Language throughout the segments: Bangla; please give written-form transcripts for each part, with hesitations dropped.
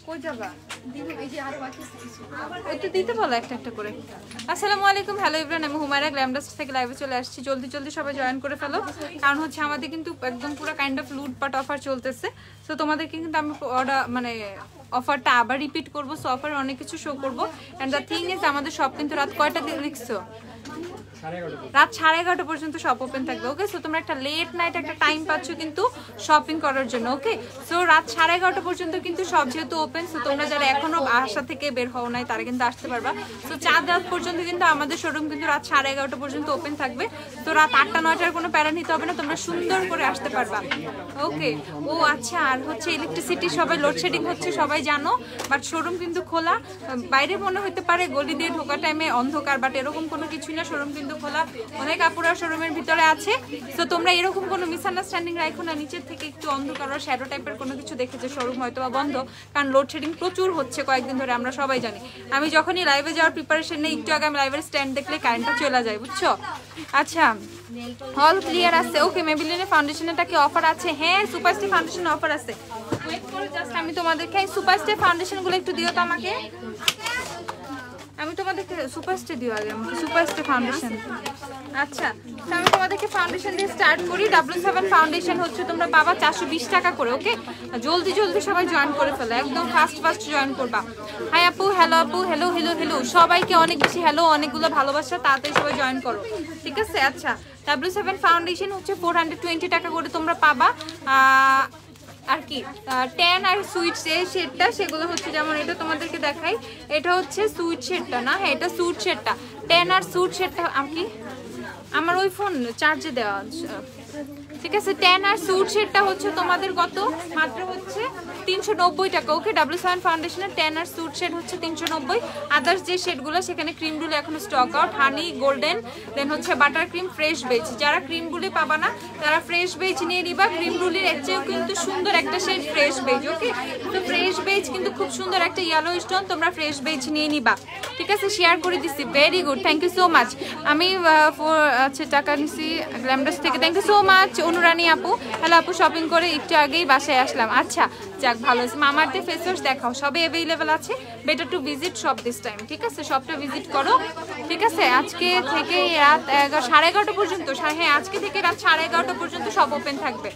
কই যাবা এই যে আর বাকি কিছু ওইটা দিতে বলো একটা একটা করে। আসসালামু আলাইকুম, হ্যালো এভরিওয়ান, আমি হুমায়রা গ্ল্যামডাস থেকে লাইভে চলে আসছি। জলদি জলদি সবাই জয়েন করে ফেলো, কারণ হচ্ছে আমাদের কিন্তু একদম পুরো কাইন্ড অফ লুটপাট অফার চলতেছে। সো তোমাদেরকে কিন্তু আমি মানে অফারটা আবার রিপিট করবো। সো অফার অনেক কিছু শো করবো। অ্যান্ড দ্য থিং ইজ আমাদের সব কিন্তু রাত কয়টা দিয়ে লিখছো? রাত 11:30 পর্যন্ত শপ ওপেন থাকবে। ওকে, সো তোমরা একটা লেট নাইট একটা টাইম পাচ্ছ কিন্তু শপিং করার জন্য। ওকে, সো রাত 11:30 পর্যন্ত কিন্তু সব যেহেতু ওপেন, সো তোমরা যারা এখনো বাসা থেকে বের হও নাই তারা কিন্তু আসতে পারবা। সো 4 রাত পর্যন্ত কিন্তু আমাদের শোরুম কিন্তু রাত 11:30 পর্যন্ত ওপেন থাকবে। তো রাত 8টা-9টার কোনো প্যারা নিতে হবে না, তোমরা সুন্দর করে আসতে পারবা। ওকে, ও আচ্ছা, আর হচ্ছে ইলেকট্রিসিটি সবাই লোডশেডিং হচ্ছে সবাই জানো, বাট শোরুম কিন্তু খোলা। বাইরে মনে হতে পারে গলি দিয়ে ঢোকা টাইমে অন্ধকার, বাট এরকম কোনো কিছুই না, শোরুম কিন্তু খোলা। অনেক আপুরা শোরুমের ভিতরে আছে। তো তোমরা এরকম কোনো মিসআন্ডারস্ট্যান্ডিং রাখো না, নিচের থেকে একটু অন্ধকার আর শ্যাডো টাইপের কোনো কিছু দেখেছে শোরুম হয়তো বা বন্ধ, কারণ লোডশেডিং প্রচুর হচ্ছে কয়েকদিন ধরে, আমরা সবাই জানি। আমি যখনই লাইভে যাওয়ার প্রিপারেশন নেই, একটু আগে আমি লাইভের স্ট্যান্ড দেখলে কারেন্টটা চলে যায়, বুঝছো? আচ্ছা, অল ক্লিয়ার আছে। ওকে, মেবিলিনের ফাউন্ডেশনটা কি অফার আছে? হ্যাঁ, সুপারস্টে ফাউন্ডেশন অফার আছে। ওয়েট করো, জাস্ট আমি তোমাদেরকে সুপারস্টে ফাউন্ডেশনগুলো একটু দিও তো আমাকে। আমি তোমাদেরকে সুপারস্টে দিও আগে আমাকে, সুপারস্টে ফাউন্ডেশন। আচ্ছা, তো আমি তোমাদেরকে ফাউন্ডেশন দিয়ে স্টার্ট করি। W7 ফাউন্ডেশন হচ্ছে তোমরা পাবা 420 টাকা করে। ওকে, জলদি জলদি সবাই জয়েন করে ফেলো, একদম ফাস্ট ফাস্ট জয়েন করবা। হাই আপু, হ্যালো আপু, হ্যালো হ্যালো হ্যালো, সবাইকে অনেক বেশি হ্যালো, অনেকগুলো ভালোবাসা, তাড়াতাড়ি সবাই জয়েন করো, ঠিক আছে? আচ্ছা, W7 ফাউন্ডেশন হচ্ছে 420 টাকা করে তোমরা পাবা। আর কি ট্যান আর সুইট শেডটা, সেগুলো হচ্ছে যেমন এটা তোমাদেরকে দেখাই, এটা হচ্ছে সুইট শেডটা না, হ্যাঁ এটা সুইট শেডটা। ট্যান আর সুইট শেডটা কি আমার ওই ফোন চার্জে দেওয়া, ঠিক আছে? ট্যান আর সুট শেডটা হচ্ছে তোমাদের কত? মাত্র হচ্ছে 390 টাকা। ওকে, W7 ফাউন্ডেশনের ট্যান আর সুট শেড হচ্ছে 390। আদার্স যে শেডগুলো সেখানে ক্রিম রুল এখনো স্টক আউট, হানি, গোল্ডেন, দেন হচ্ছে বাটার ক্রিম, ফ্রেশ বেজ। যারা ক্রিম রুলে পাবা না তারা ফ্রেশ বেজ নিয়ে নিবা। ক্রিম রুলের এর চেয়েও কিন্তু সুন্দর একটা শেড ফ্রেশ বেজ। ওকে, তো ফ্রেশ বেজ কিন্তু খুব সুন্দর একটা ইয়েলো স্টোন, তোমরা ফ্রেশ বেজ নিয়ে নিবা, ঠিক আছে? শেয়ার করে দিচ্ছি, very good, thank you so much. আমি আচ্ছা টাকা নিছি গ্ল্যামডাস থেকে, thank you so much. Anurani আপু, হ্যালো আপু, শপিং করে একটু আগেই বাসায় আসলাম। আচ্ছা, যাক ভালো আছে। মামার্থে ফেস ওয়াশ দেখাও, সবে অ্যাভেলেবেল আছে, better to visit shop this time, ঠিক আছে? শপটা ভিজিট করো, ঠিক আছে? আজকে থেকে রাত 11:30 পর্যন্ত, হ্যাঁ আজকে থেকে রাত 11:30 পর্যন্ত সব ওপেন থাকবে।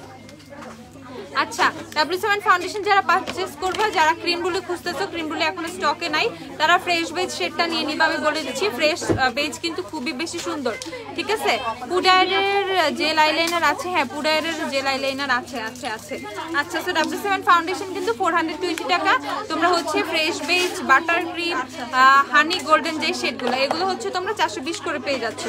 আচ্ছা, W7 ফাউন্ডেশন যারা পারচেস করবে, যারা ক্রিম রুলে খুঁজতেছো, ক্রিম রুলে এখন স্টকে নাই, তারা ফ্রেশ বেজ শেডটা নিয়ে নিবা। আমি বলে দিচ্ছি, ফ্রেশ বেজ কিন্তু খুবই বেশি সুন্দর, ঠিক আছে? পুডারের জেল আইলাইনার আছে, হ্যাঁ পুডারের জেল আইলাইনার আছে আছে আছে। আচ্ছা, সো W7 ফাউন্ডেশন কিন্তু 420 টাকা। তোমরা হচ্ছে ফ্রেশ বেজ, বাটার ক্রিম, হানি, গোল্ডেন যে শেডগুলো, এগুলো হচ্ছে তোমরা 420 করে পেয়ে যাচ্ছ।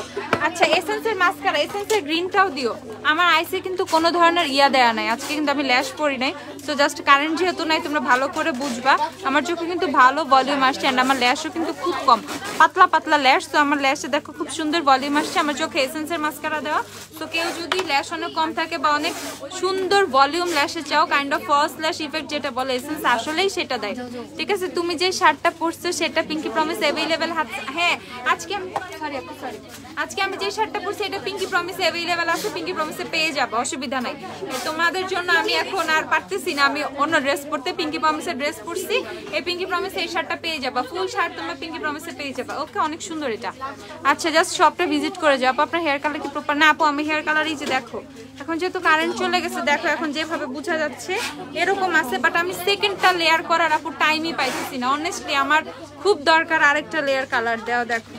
আচ্ছা, এসেন্সের মাস্কারা, এসেন্সের গ্রিনটাও দিও। আমার আইসে কিন্তু কোনো ধরনের ইয়া দেয়া নাই আজকে, কিন্তু আমি ল্যাশ পরি নাই, সো জাস্ট কারেন্ট যেহেতু নাই তোমরা ভালো করে বুঝবা। আমার চোখে কিন্তু ভালো ভলিউম আসছে, অ্যান্ড আমার ল্যাশও কিন্তু খুব কম, পাতলা পাতলা ল্যাশ। তো আমার ল্যাশে দেখো খুব সুন্দর ভলিউম আসছে। আমার চোখে এসেন্সের মাস্কারা দেওয়া। তো কেউ যদি ল্যাশ অনেক কম থাকে বা অনেক সুন্দর ভলিউম ল্যাশে চাও, কাইন্ড অফ ফলস ল্যাশ ইফেক্ট যেটা বলে, এসেন্স আসলেই সেটা দেয়, ঠিক আছে? তুমি যে শার্টটা পরছো সেটা পিঙ্কি প্রমিস অ্যাভেলেবেল, হ্যাঁ আজকে আমি আজকে আমি যে শার্টটা পরছি এটা পিঙ্কি প্রমিস অ্যাভেলেবেল আছে, পিঙ্কি প্রমিসে পেয়ে যাবো, অসুবিধা নাই। তোমাদের জন্য আমি এখন আর পারতেছি না, আমি অন্য ড্রেস পরতে, পিঙ্কি প্রমিসের ড্রেস পরছি, এই পিঙ্কি প্রমিসে এই শার্টটা পেয়ে যাবা, ফুল শার্ট তোমরা পিঙ্কি প্রমিসে পেয়ে যাবা। ওকে, অনেক সুন্দর এটা। আচ্ছা, জাস্ট শপটা ভিজিট করে যাও। আপনার হেয়ার কালার কি প্রপার? না আপু, আমি হেয়ার কালারই যে দেখো, এখন যেহেতু কারেন্ট চলে গেছে, দেখো এখন যেভাবে বোঝা যাচ্ছে এরকম আছে, বাট আমি সেকেন্ডটা লেয়ার করার আপু টাইমই পাইতেছি না। অনেস্টলি আমার খুব দরকার আরেকটা লেয়ার কালার দেওয়া। দেখো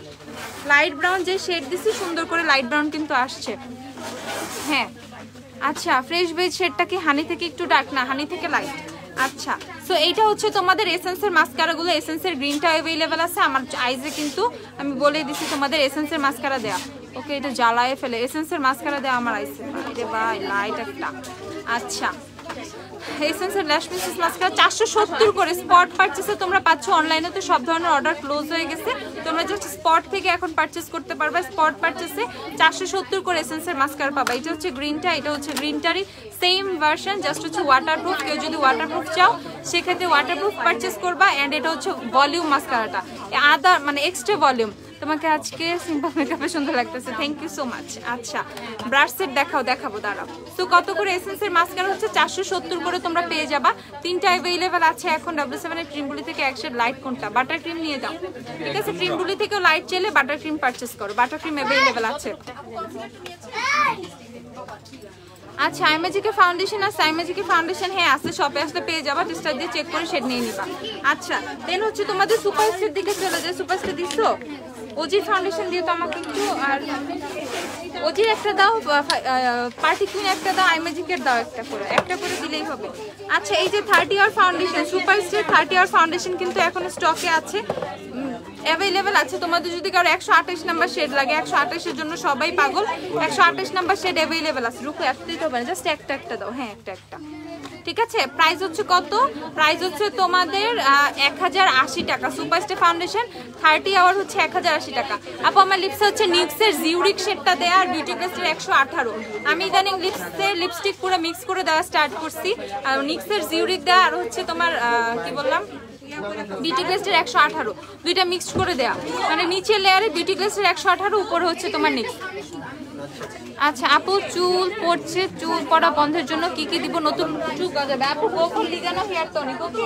লাইট ব্রাউন যে শেড দিছি, সুন্দর করে লাইট ব্রাউন কিন্তু আসছে, হ্যাঁ। আচ্ছা, ফ্রেশ বেজ শেডটা কি হানি থেকে একটু ডার্ক? না, হানি থেকে লাইট। আচ্ছা, সো এইটা হচ্ছে তোমাদের এসেন্সের মাস্কারাগুলো। এসেন্সের গ্রিনটা অ্যাভেলেবেল আছে আমার আইজে, কিন্তু আমি বলে দিছি তোমাদের এসেন্সের মাস্কারা দেয়া। ওকে, এটা জ্বালায় ফেলে, এসেন্সের মাস্কারা দেওয়া আমার আইসে, আরে ভাই লাইট একটা। আচ্ছা, এসেন্সের ল্যাশ মিসেস মাস্কারা 470 করে স্পট পারচেসে তোমরা পাচ্ছ। অনলাইনে তো সব ধরনের অর্ডার ক্লোজ হয়ে গেছে, তোমরা জাস্ট স্পট থেকে এখন পারচেস করতে পারবে। স্পট পারচেসে 470 করে এসেন্সের মাস্কারা পাবা। এটা হচ্ছে গ্রিনটা, এটা হচ্ছে গ্রিনটারই সেম ভার্সন, জাস্ট হচ্ছে ওয়াটারপ্রুফ। কেউ যদি ওয়াটারপ্রুফ চাও সেক্ষেত্রে ওয়াটারপ্রুফ পারচেস করবা। অ্যান্ড এটা হচ্ছে ভলিউম মাস্কারাটা, আদার মানে এক্সট্রা ভলিউম। তোমাকে আজকে সিম্পল মেকআপে সুন্দর লাগতেছে, থ্যাংক ইউ সো মাচ। আচ্ছা ব্রাশ সেট দেখাবো দাঁড়াও। তো কত করে এসেন্সের মাস্কারা হচ্ছে 470 করে তোমরা পেয়ে যাবা। 3টা অ্যাভেলেবেল আছে এখন W7 এর ক্রিমগুলি থেকে। এক শেড লাইট কোনটা? বাটার ক্রিম নিয়ে যাও, ঠিক আছে? ক্রিমগুলি থেকেও লাইট চাইলে বাটার ক্রিম পারচেস করো, বাটার ক্রিম অ্যাভেলেবেল আছে। আচ্ছা আইম্যাজিকের ফাউন্ডেশন আছে, আইম্যাজিকের ফাউন্ডেশন হ্যাঁ আছে, শপে আসলে পেয়ে যাবা, টেস্টার দিয়ে চেক করে শেড নিয়ে নিবা। আচ্ছা দেন হচ্ছে তোমাদের সুপারস্টার দিকে চলে যায়। সুপারস্টার দিছো? ওজির ফাউন্ডেশন দিয়ে তো আমাকে একটু, আর ওজির একটা দাও, পার্টি কুইন একটা দাও, আইম্যাজিকের দাও একটা করে দিলেই হবে। আচ্ছা এই যে 30 hour foundation, superstar 30 hour foundation কিন্তু এখনো স্টকে আছে, অ্যাভেলেবেল আছে। তোমাদের যদি কারো 128 নাম্বার শেড লাগে, 128 এর জন্য সবাই পাগল, 128 নাম্বার শেড অ্যাভেলেবেল আছে। রুকু এত দিতে হবে না, জাস্ট একটা দাও, হ্যাঁ একটা, ঠিক আছে? প্রাইস হচ্ছে কত? প্রাইস হচ্ছে তোমাদের 1080 টাকা। সুপারস্টার ফাউন্ডেশন 30 আওয়ার হচ্ছে 1080 টাকা। আপু আমার লিপসে হচ্ছে নিক্সের জিউরিক শেডটা দেয়া আর বিউটি পেস্টের 118। আমি ইদানিং লিপস্টিক পুরো মিক্স করে দেওয়া স্টার্ট করছি, আর নিক্সের জিউরিক দেয়া আর হচ্ছে তোমার কি বললাম বিউটি পেস্টের 118, দুইটা মিক্সড করে দেয়া, মানে নিচের লেয়ারে বিউটি পেস্টের 118, উপরে হচ্ছে তোমার নিক্স। আচ্ছা আপু চুল পড়ছে, চুল পড়া বন্ধের জন্য কি দিব? নতুন চুল গজাবে আপু, গোকুল লিগানো হেয়ার টনিক। ওকে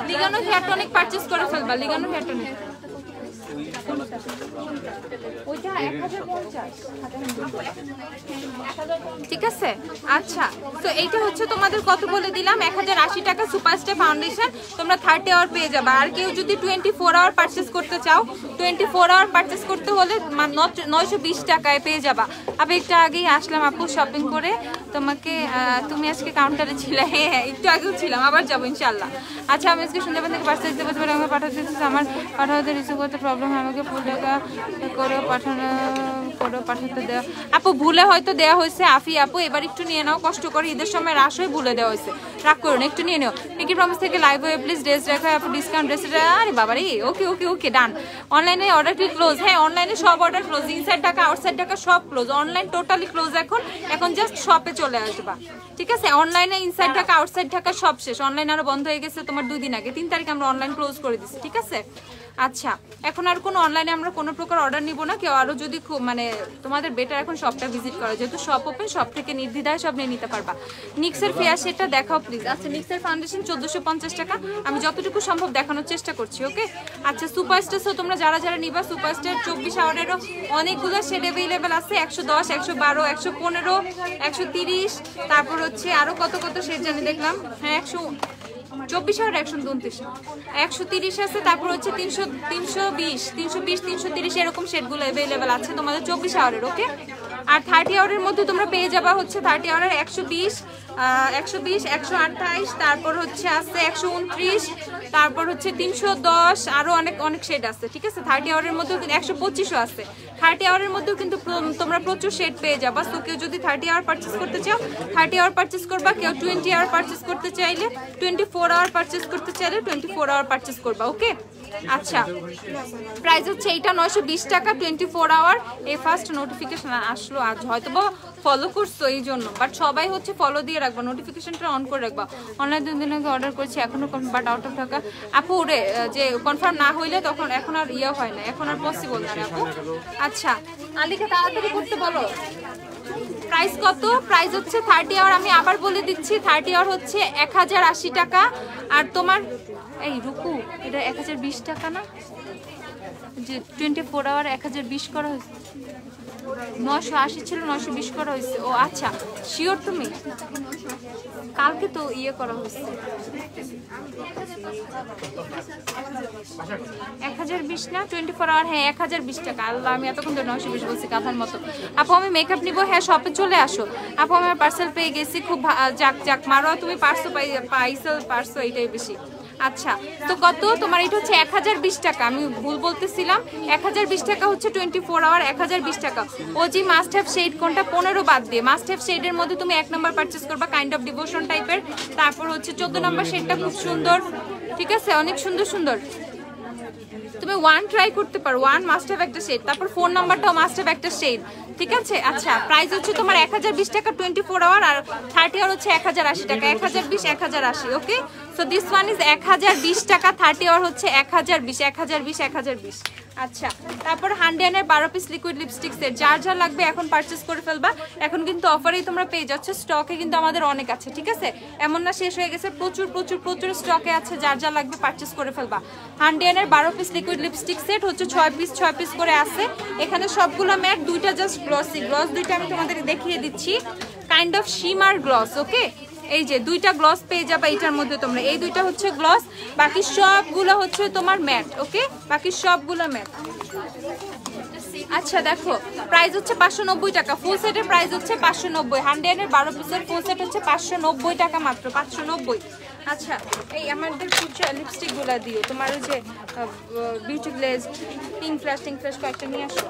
লিগানো হেয়ার টনিক পারচেজ করে ফেলবা, লিগানো হেয়ার টনিক ওইটা 1050, ঠিক আছে? আচ্ছা তো এইটা হচ্ছে তোমাদের কত বলে দিলাম, 1080 টাকা সুপারস্টার ফাউন্ডেশন তোমরা 30 আওয়ার পেয়ে যাবে। আর কেউ যদি 24 আওয়ার পারচেজ করতে চাও, 24 আওয়ার পারচেজ করতে হলে 920 টাকায় পেয়ে যাবা। আমি একটু আগেই আসলাম আপু শপিং করে, তোমাকে তুমি আজকে কাউন্টারে ছিলে? হ্যাঁ একটু আগেও ছিলাম, আবার যাবো ইনশাল্লাহ। আচ্ছা আমি আজকে সুন্দরবন থেকে পার্সেল দিতে পারছি, আমাকে পাঠাতে আমার পাঠাতে রিসিভ করতে প্রবলেম হয়, আমাকে ফুল টাকা করে পাঠাতে দেওয়া। আপু ভুলে হয়তো দেওয়া হয়েছে আফি আপু, এবার একটু নিয়ে নাও, কষ্ট করে ঈদের সময় রাশ হয়ে ভুলে দেওয়া হয়েছে, রাগ করুন, একটু নিয়ে নাও। পিকি প্রমিস থেকে লাইভ হয়ে প্লিজ ড্রেস রাখা আপু, ডিসকাউন্ট ড্রেস। আরে বাবা রে, ওকে ডান। অনলাইনে অর্ডার কি ক্লোজ? হ্যাঁ অনলাইনে সব order close, inside Dhaka outside Dhaka সব ক্লোজ, অনলাইন টোটালি ক্লোজ। এখন জাস্ট শপে চলে আসবা, ঠিক আছে? অনলাইনে ইনসাইড ঢাকা আউটসাইড ঢাকা সব শেষ, অনলাইন আরো বন্ধ হয়ে গেছে তোমার 2 দিন আগে, 3 তারিখ আমরা অনলাইন ক্লোজ করে দিচ্ছি, ঠিক আছে? আচ্ছা এখন আর কোনো অনলাইনে আমরা কোনো প্রকার অর্ডার নিব না। কেউ আরো যদি খুব মানে তোমাদের বেটার এখন শপটা ভিজিট করা, যেহেতু শপ ওপেন, শপ থেকে নির্দ্বিধায় সব নিয়ে নিতে পারবা। নিক্সের ফেয়ার সেটটা দেখাও প্লিজ। আচ্ছা নিক্সের ফাউন্ডেশন 1450 টাকা, আমি যতটুকু সম্ভব দেখানোর চেষ্টা করছি, ওকে? আচ্ছা সুপারস্টার তোমরা যারা নিবা, সুপারস্টার 24 আওয়ারেরও অনেকগুলো শেড অ্যাভেলেবেল আছে, 110, 112, 115, 130, তারপর হচ্ছে আরো কত শেড জানি দেখলাম, হ্যাঁ 124 আওয়ার 129, 130 আছে, তারপর হচ্ছে 320, 330 এরকম শেডগুলো অ্যাভেলেবেল আছে তোমাদের 24 আওয়ারের, ওকে? আর 30 আওয়ারের মধ্যে তোমরা পেয়ে যাবা হচ্ছে 30 আওয়ারের 120, 128, তারপর হচ্ছে আছে 129, তারপর হচ্ছে 310, আরো অনেক শেড আছে, ঠিক আছে? 30 আওয়ারের মধ্যেও 125ও আছে। 30 আওয়ারের মধ্যেও কিন্তু তোমরা প্রচুর শেড পেয়ে যাবা। সো কেউ যদি 30 আওয়ার পারচেস করতে চাও 30 আওয়ার পারচেস করবা, কেউ 20 আওয়ার পারচেস করতে চাইলে 24 আওয়ার পারচেস করতে চাইলে 24 আওয়ার পারচেস করবা, ওকে? আচ্ছা প্রাইস হচ্ছে এইটা 920 টাকা 24 আওয়ার। এই ফার্স্ট নোটিফিকেশন আসলো আজ, হয়তো বা ফলো করছো এই জন্য, বাট সবাই হচ্ছে ফলো দিয়ে রাখবা, নোটিফিকেশনটা অন করে রাখবা। অনলাইন 2 দিন আগে অর্ডার করেছি, এখনো বাট আউট অফ টাকা। আপু রে যে কনফার্ম না হইলে তখন এখন আর ইয়ে হয় না, এখন আর পসিবল না আপু। আচ্ছা আলিকে তাড়াতাড়ি করতে বলো। প্রাইস কত? প্রাইস হচ্ছে 30 আওয়ার, আমি আবার বলে দিচ্ছি 30 আওয়ার হচ্ছে 1080 টাকা। আর তোমার এই রুকু এটা 1020 টাকা না, যে 24 আওয়ার 1020 করা হয়েছে, 980 ছিল 920 করা হয়েছে। ও আচ্ছা শিওর তুমি? কালকে তো ইয়ে করা হয়েছে 1020 না 24 আওয়ার, হ্যাঁ 1020 টাকা। আল্লাহ আমি এতক্ষণ ধরে 920 বলছি কাঁথার মতো। আপু আমি মেকআপ নিবো, হ্যাঁ শপে চলে আসো। আপু আমার পার্সেল পেয়ে গেছি, খুব যাক মারো তুমি, পার্সো এইটাই বেশি। আচ্ছা তো কত তোমার? এটা হচ্ছে 1020 টাকা, আমি ভুল বলতেছিলাম, 1020 টাকা হচ্ছে 24 আওয়ার 1020 টাকা। ওজি মাস্ট হ্যাভ শেড কোনটা? 15 বাদ দিয়ে মাস্ট হ্যাভ শেডের মধ্যে তুমি 1 নাম্বার পারচেস করবা, কাইন্ড অফ ডিভোশন টাইপের। তারপর হচ্ছে 14 নাম্বার শেডটা খুব সুন্দর, ঠিক আছে? অনেক সুন্দর তুমি 1 ট্রাই করতে পারো, 1 মাস্ট হ্যাভ একটা শেড, তারপর 4 নাম্বারটাও মাস্ট হ্যাভ একটা শেড, ঠিক আছে? আচ্ছা প্রাইস হচ্ছে তোমার 1020 টাকা 24 আওয়ার, আর 30 আওয়ার হচ্ছে 1080 টাকা, 1020 1080, ওকে? সো দিস ওয়ান ইজ 1020 টাকা, 30 আওয়ার হচ্ছে 1020। আচ্ছা, তারপর হান্ডিয়ানের 12 পিস লিকুইড লিপস্টিক সেট, যার যা লাগবে এখন পারচেস করে ফেলবা। এখন কিন্তু অফারেই তোমরা পেয়ে যাচ্ছ, স্টকে কিন্তু আমাদের অনেক আছে, ঠিক আছে? এমন না শেষ হয়ে গেছে, প্রচুর প্রচুর প্রচুর স্টকে আছে, যার যা লাগবে পারচেস করে ফেলবা। হান্ডিয়ানের 12 পিস লিকুইড লিপস্টিক সেট হচ্ছে 6 পিস করে আছে। এখানে সবগুলো ম্যাট, দুইটা জাস্ট গ্লসি। গ্লস দুইটা আমি তোমাদের দেখিয়ে দিচ্ছি, কাইন্ড অফ শিমার গ্লস। ওকে, এই যে দুইটা গ্লস পেয়ে যাবে এইটার মধ্যে তোমরা। এই দুইটা হচ্ছে গ্লস, বাকি সবগুলো হচ্ছে তোমার ম্যাট। ওকে, বাকি সবগুলো ম্যাট। আচ্ছা দেখো, প্রাইস হচ্ছে 590 টাকা, ফুল সেটের প্রাইস হচ্ছে 590। হান্ডিয়ানের 12 পিসের ফুল সেট হচ্ছে 590 টাকা মাত্র, 590। আচ্ছা, এই আমাদের লিপস্টিক গুলা দিও, তোমার ওই যে বিউটি গ্লেজ, পিঙ্ক ফ্ল্যাশ কয়েকটা নিয়ে আসো।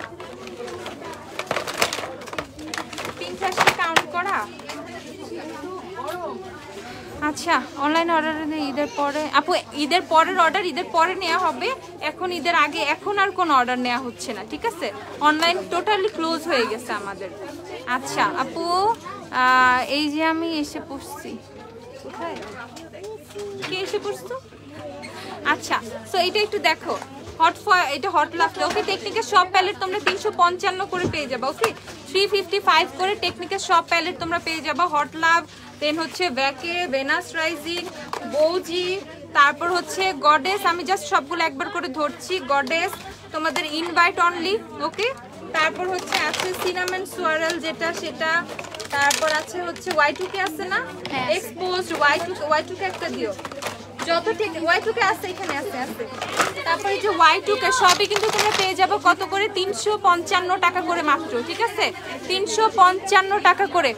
পিঙ্ক ফ্ল্যাশটা কাউন্ট করা। আচ্ছা, অনলাইন অর্ডার ঈদের পরে আপু, ঈদের পরের অর্ডার ঈদের পরে নেওয়া হবে, এখন ঈদের আগে এখন আর কোনো অর্ডার নেওয়া হচ্ছে না, ঠিক আছে? অনলাইন টোটালি ক্লোজ হয়ে গেছে আমাদের। আচ্ছা আপু, এই যে আমি এসে পড়ছি, কোথায় কে এসে পড়ছো? আচ্ছা, সো এটা একটু দেখো, এটা হট লাভটা। ওকে, টেকনিকের সব প্যালেট তোমরা 355 করে পেয়ে যাবে। ওকে, 355 করে টেকনিকের সব প্যালেট তোমরা পেয়ে যাবে। হট লাভ, দেন হচ্ছে ব্যাকে, ভেনাস রাইজিং, বৌজি, তারপর হচ্ছে গডেস। আমি জাস্ট সবগুলো একবার করে ধরছি। গডেস তোমাদের ইনভাইট অনলি। ওকে, তারপর হচ্ছে আছে সিনামন সোয়ারেল, যেটা সেটা। তারপর আছে হচ্ছে Y2K আছে না, এক্সপোজড Y2K একটা দিও, যত ঠিক Y2K আছে এখানে আছে। তারপরে যে Y2K সবই কিন্তু তোমরা পেয়ে যাবে কত করে? 355 টাকা করে মাত্র, ঠিক আছে? 355 টাকা করে।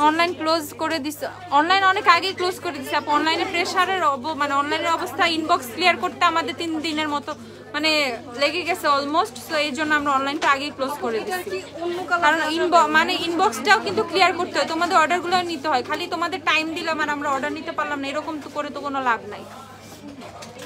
অনলাইন ক্লোজ করে দিছে, অনলাইন অনেক আগেই ক্লোজ করে দিছে আপু। অনলাইনে প্রেশারের মানে অনলাইনের অবস্থা, ইনবক্স ক্লিয়ার করতে আমাদের 3 দিনের মতো মানে লেগে গেছে অলমোস্ট। সো এই জন্য আমরা অনলাইনটা আগেই ক্লোজ করে দিচ্ছি, কারণ মানে ইনবক্সটাও কিন্তু ক্লিয়ার করতে হয়, তোমাদের অর্ডারগুলো নিতে হয়। খালি তোমাদের টাইম দিলাম আর আমরা অর্ডার নিতে পারলাম না, এরকম তো করে তো কোনো লাভ নাই।